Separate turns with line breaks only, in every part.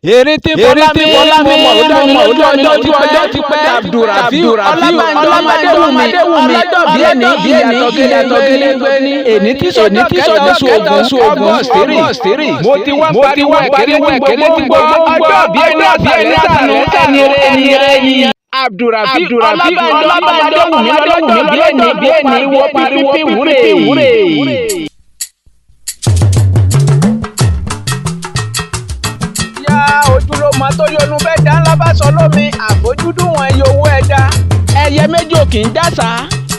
Èrè tí Fọlá mi mọ̀ ó dá mi lójú ọjọ́ ti pẹ́. Abdulrafiu Ọlábánjọ ọmọdéwùmí ọlọ́jọ́ bí ẹni ìyàtọ̀ gédégbé ní. Èní tí sọjọ́ kẹta oṣù August 3. Mo ti wá pariwo ẹ̀kẹ́lẹ́ tí gbogbo ọjọ́ bí ẹni àtàlẹ́ ẹni rẹ̀ yìí. Abdulrafiu Ọlábánjọ ọmọdéwùmí bí ẹni wọ́n pariwo wúre. Ojúlówó tó yọnu bẹ́ẹ̀ dá ńlá bá sọ lómi àfojúdùn wọn iye owó ẹja ẹyẹ méjì ò kì í dàsá.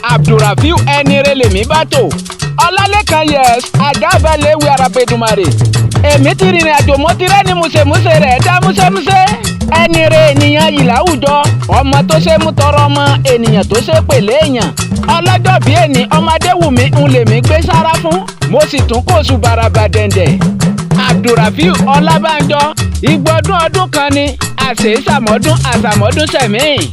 Abdulrafiu ẹni rẹ lèmi bá tò Ọlálékan yes àjábálẹ̀ ewé Arabedumare. Èmi ti rìnrìn àjò mo ti rẹ́ni múṣemúṣe rẹ̀ dá múṣemúṣe. Ẹni rẹ ènìyàn yìí láwùjọ ọmọ tó ṣe mú tọrọ ọmọ ènìyàn tó ṣe pèlè èèyàn. Ọlọ́jọ́ bí ẹni ọmọdéwùmí ń lèmi gbé sára fún mo sì tún kó oṣù baraba dẹ̀ndẹ̀. Abdulrafiu Ọlábánjọ ìgbọ́dún ọdún kan ni àṣàmọ́dún sẹ̀mí.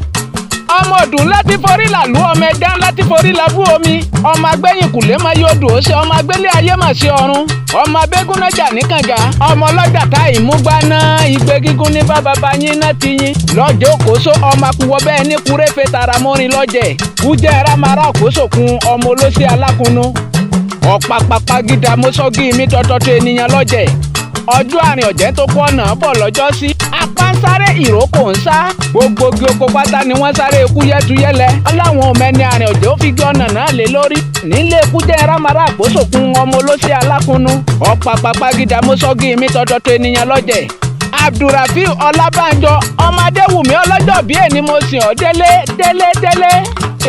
Ọmọ ọdún láti forí làlú ọmọ ẹ̀dá láti forí làbú omi ọmọ agbẹ́yìn kùlé máa yóò dùn ó ṣe ọmọ agbélé ayé mà sí ọ̀run ọmọ abégúnnájà ní kànga ọmọ ọlọ́jà tá ìmúgbáná igbe gígùn ní bàbá yín náà ti yín lọ́jọ́ òkóso ọmọ akúwọ́ bẹ́ẹ̀ ní kúrẹ́fẹ́ tara mọ́rin lọ́jẹ̀ kújẹ́ ramara òkóso kun ọmọ olóṣè alákùnú ọ̀pàpàpà gíga mọ́sọ́gì mi tọ́tọ́tọ́ ènìyàn lọ́jẹ̀ ọjọ́ àrìn ọ̀jẹ́ tó kọ́ ọ̀nà bọ̀ lọ́jọ́ sí apá ń sáré ìrókò ń sá gbogbo igi oko pátá ni wọ́n sáré ikú yẹ́tuyẹ́lẹ̀ ọláwọn ọmọ ẹni àrìn ọ̀jẹ́ ó fi gbé ọ̀nà náà lé lórí nílé ikú jẹ́ rámárà àgbóṣòkun ọmọ olóṣè alákùnú ọ̀pàpàpà gíga mọ́sọ́gì mi tọ́tọ́tọ́ ènìyàn lọ́jẹ̀. Abdulrafiu Ọlábánjọ ọmọdéwùmí ọlọ́jọ́ bí ẹni mo sìn ọ́ délé.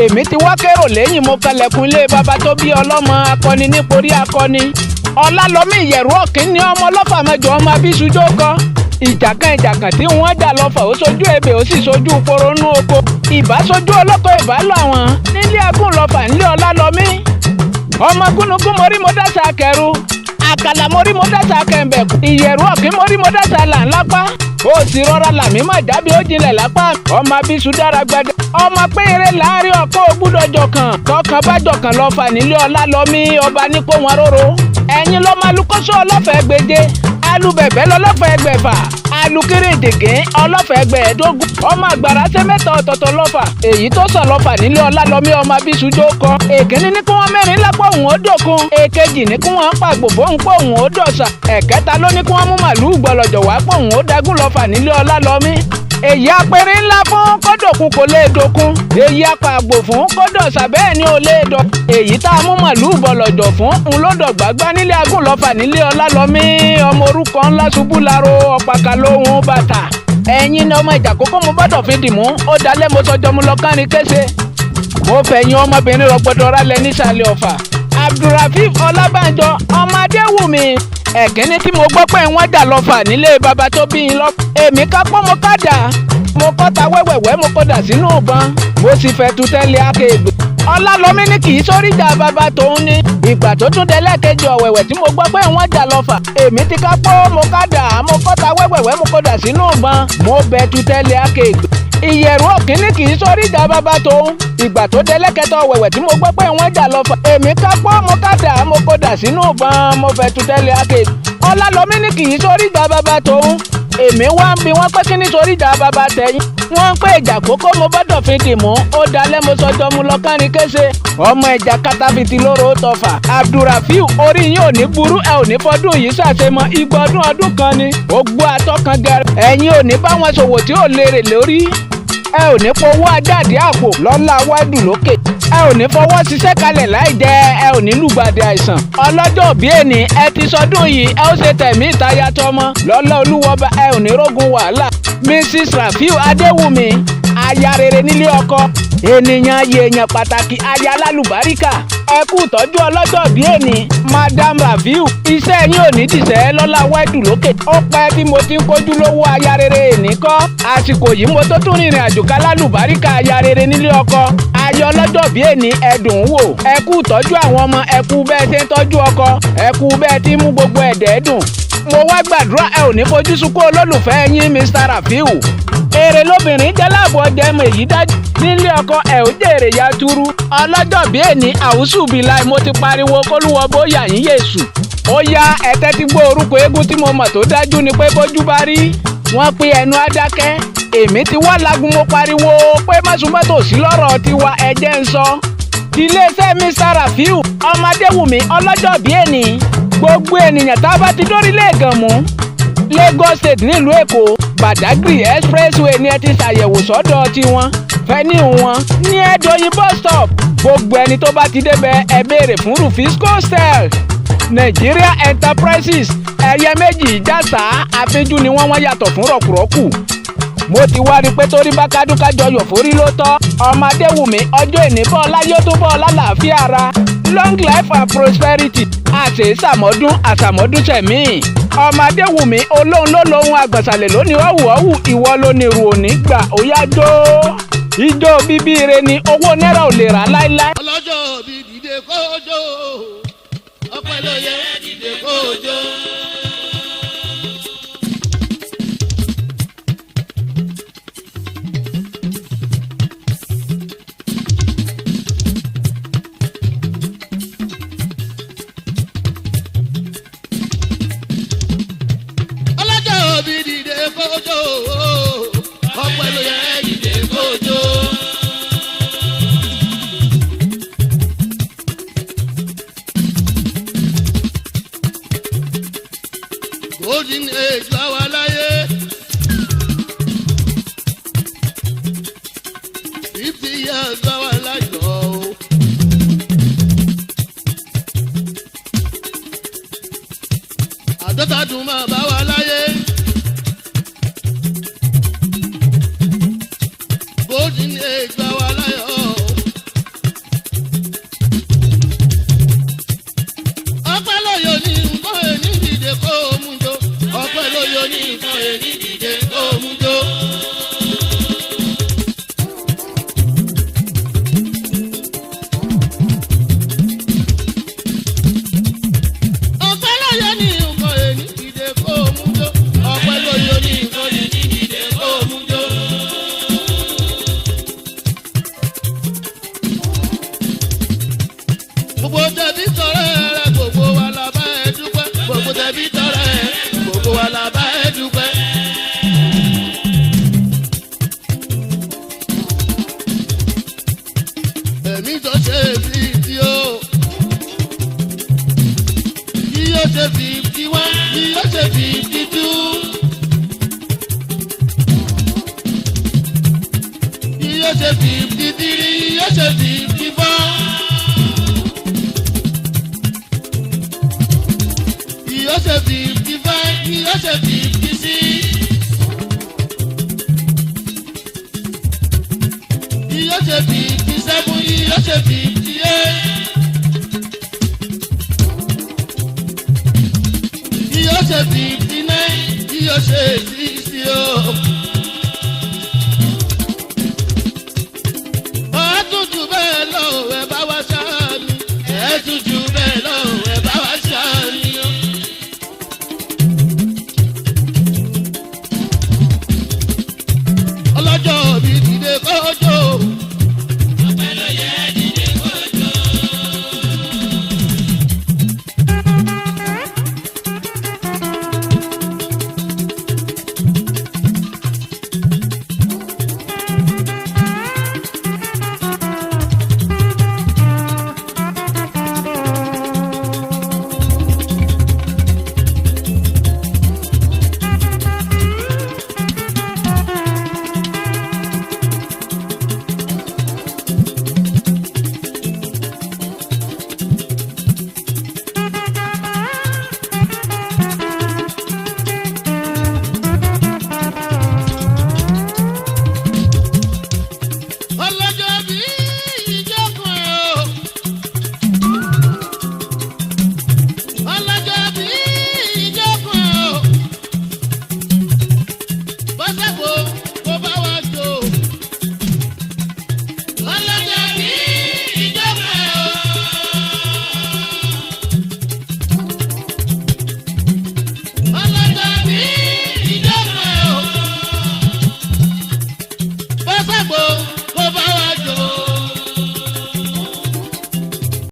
Èmi ti wá kérò lẹ́yìn mo kalẹ̀kùn ilé bàbá tó bí ọlọ́mọ akọni níporí akọni Ọlálọ́mí ìyẹ̀rú ọ̀kín ní ọmọ ọlọ́fà mẹ́jọ ọmọ abíṣújó kan ìjàkan tí wọ́n jà lọ́fà ó sojú ebè ó sì sojú poronú oko ìbá sojú ọlọ́kọ̀ ìbá lọ àwọn nílé agún lọ́fà nílé Ọlálọ́mí ọmọ gúnugún morí mo dáṣà kẹrù àkàlà morí mo dáṣà kẹ̀mbẹ̀kù ìyẹ̀rú ọ̀kín morí mo dáṣà là ńlápá ó sì rọra làmí mà jábí ó jinlẹ̀ lápá ọmọ abíṣu dára gbẹdẹ ọmọ péré láàrin ọkọ ògbúdọjọ kan tọkàn bá jọkàn lọ́fà nílé Ọlálọ́mí ọba ní kó wọn róró ẹ̀yin ló máa lukọ́sọ ọlọ́fẹ̀ẹ́ gbèje alubẹ̀bẹ̀ lọ́lọ́fẹ̀ẹ́ gbẹ̀fà alukérèdègé ọlọ́fẹ̀ẹ́ gbẹ̀ẹ́dógún ọmọ àgbàrá ṣe mẹ́ta ọ̀tọ̀ọ̀tọ̀ lọ́fà èyí tó sàn lọ́fà nílé Ọlálọ́mí ọmọ abíṣújó kan èkíní ní kí wọ́n mẹ́rin lápò òun ó dòkun èkejì ní kí wọ́n pàgbò fóun pò òun ó dọ̀sà ẹ̀kẹta ló ní kí wọ́n mú màlúù gbọlọ̀jọ̀ wá pò òun ó dagún lọ́fà nílé Ọlálọ́mí èyí apẹ̀rẹ̀ ńlá fún kódòkun kò lè dòkun èyí apàgbò fún kódọ̀sà bẹ́ẹ̀ ni ò lè dọ̀ èyí tá a mú màlúù bọ̀lọ̀jọ̀ fún ń ló dọ̀gbàgbá nílé agúnlọ́fà nílé Ọlálọ́mí ọmọ orúkọ ńlá ṣubú laro ọ̀pàkà lóhun bàtà ẹ̀yin ni ọmọ ìjà kókó mo bọ́dọ̀ fi dì mú ó dalẹ̀ mo sọjọ́ mu lọ kárin kése mo fẹ̀yìn ọmọbìnrin rọgbọdọ̀ rálẹ̀ nísàlẹ̀ ọ̀fà. Abdulrafiu Ọlábánjọ ọmọdéwùmí ẹ̀kíní tí mo gbọ́ pé wọ́n jà lọ́fà nílé baba tó bí yín lọ. Èmi kápọ́ mo kádà mo kọ́ta wẹ́wẹ̀wẹ́ mo kọ́dà sínú ìbọn mo sì fẹ́ tu tẹ́lẹ̀ akéègbè. Ọlálọ́mí ní kì í sóríjà bàbá tòun ní. Ìgbà tó tún délẹ̀ kejì ọ̀wẹ̀wẹ̀ tí mo gbọ́ pé wọ́n jà lọ́fà. Èmi ti kápọ́ mo kádà mo kọ́ta wẹ́wẹ̀wẹ́ mo kọ́dà sínú ìbọn mo bẹ́ tu tẹ́lẹ̀ akéègbè. Ìyẹ̀rú ọ̀kíní kì í sóríjà bàbá tòun. Ìgbà tó délẹ̀ kẹta ọ̀wẹ̀wẹ̀ tí mo gbọ́ pé wọ́n jà lọ́fà. Èmi kápọ́ mo kádà mo kọ́dà sínú ìbọn mo fẹ́ tu tẹ́lẹ̀ akéègbè. Ọlálọ́mí ní kì í sóríjà bàbá tòun. Èmi wá ń bi wọ́n pé kí ní sóríjà bàbá tẹ̀yìn. Wọ́n ń pé ìjà kókó mo bọ́dọ̀ fi dì mú ó dalẹ̀ mo sọjọ́ mu lọ kárin kése ọmọ ìjà katafiti lóró tọfà. Abdulrafiu orí yín ò ní burú ẹ ò ní fọdún yìí ṣàṣemọ ìgbọ̀dún ọdún kan ni ògbó atọ́kan gẹrẹ ẹ̀yin ò ní bá wọn ṣòwò tí ò lérè lórí ẹ ò ní fowó ajáde àpò lọ́lá wáìdù lókè ẹ ò ní fọwọ́ ṣiṣẹ́ kalẹ̀ láì jẹ ẹ ò ní lùgbàdì àìsàn ọlọ́jọ́ òbí ẹni ẹ ti sọdún yìí ẹ ó ṣe tẹ̀mí ìtayà tọmọ lọ́lá olúwọba ẹ ò ní rógun wàhálà. Mrs. Rafiu Adéwùmí aya rere nílé ọkọ ènìyàn yèèyàn pàtàkì aya lálùbáríkà ẹ kú tọ́jú ọlọ́jọ́ bí ẹni Madam Rafiu iṣẹ́ yín ò ní dìṣẹ́ lọ́lá wáìdù lókè ó pẹ́ bí mo ti ń kojú lówó aya rere èní kọ́ àsìkò yìí mo tó tún rìnrìn àjò ká lálùbáríkà aya rere nílé ọkọ ayọ̀ ọlọ́jọ́ bí ẹni ẹ̀dùn wò ẹ kú tọ́jú àwọn ọmọ ẹ kú bẹ́ẹ̀ ṣe ń tọ́jú ọkọ ẹ kú bẹ́ẹ̀ tí mú gbogbo ẹ̀dẹ́dùn mo wá gbàdúrà ẹ ò ní fojú sunkún olólùfẹ́ yín Mr. Rafiu èrè lóbìnrin jẹ́ láàbọ̀ ọjà ẹ̀mọ èyí dájú nílé ọkọ ẹ̀ ò jèrè yàtúrú ọlọ́jọ́ bí ẹni àwùsù bíláì mo ti pariwo kólúwọ́ bóyá yín yéṣù ó yá ẹ̀tẹ́ ti gbọ́ orúkọ eégún tí mo mọ̀ tó dájú ni pé bójú bá rí wọ́n pé ẹnu adákẹ́ èmi ti wá lagun mo pariwo pé mọ́sùmọ́tò sí lọ́rọ̀ tiwa ẹ̀jẹ̀ ń sọ. iléeṣẹ́ Mr. Rafiu ọmọdéwùmí ọlọ́jọ́bí ẹni gbogbo ènìyàn tá a bá ti dórílẹ̀ Ìgànmú Lagos State nílùú Èkó Badagry expressway ni ẹ ti ṣàyẹ̀wò sọ́dọ̀ tiwọn fẹ́ni wọn ní ẹ̀dọ́yìn bus stop gbogbo ẹni tó bá ti débẹ̀ ẹ béèrè fún Rufisco Cell Nigeria Enterprises ẹyẹ méjì ìjàsá àfínjú ni wọ́n yàtọ̀ fún rọ̀kùrọ̀kù. mo ti wá rí i pé torí bá kádùkájọ yọ̀ forí ló tọ́ ọmọdéwùmí ọjọ́ ìní bọ́ láyé tó bọ́ lálàáfíà ara long life and prosperity àṣẹ àṣàmọ́dún sẹ̀mí. ọmọdéwùmí olóhùn ló lóhun àgbàsàlẹ̀ lónìí ọ̀wù ìwọ ló ní irú òní gbà ó yá jó. ijó bíbí ire ni owó náírà ò lè rà láíláí.
ọlọ́jọ́ bí dìde kójó ọpẹ́ ló yẹ dìde kójó. ọlọ́jọ́ bí dìde kójó ọpẹ́ ló yẹ dìde kójó. Golden age la wà láyé 50 years la wà láyọ̀ o. àádọ́ta dùn máa bá wa láyé. Golden age la wà láyọ̀ o. ọpẹ́ lóyò ní nǹkan ẹni dìde kó o mú jọ. ọpẹ́ lóyò ní nǹkan ẹni dìde kó o mú jọ. ọpẹ́ lóyò ní nǹkan ẹni dìde kó o mú jọ. ọpẹ́ lóyò ní nǹkan ẹni dìde kó o mú jọ. gbogbo tẹ̀bí tọrẹ rẹ gbogbo wa la bá ẹ dúpẹ́. gbogbo tẹ̀bí tọrẹ gbogbo wa la bá ẹ dúpẹ́. ẹ̀mí tó ṣe 50 o kí yóò ṣe 51 kí yóò ṣe 52 kí yóò ṣe 53 kí yóò ṣe 54. Yóò ṣe 55, yóò ṣe 56. Yóò ṣe 57, yóò ṣe 58. Yóò ṣe 59, yóò ṣe 60.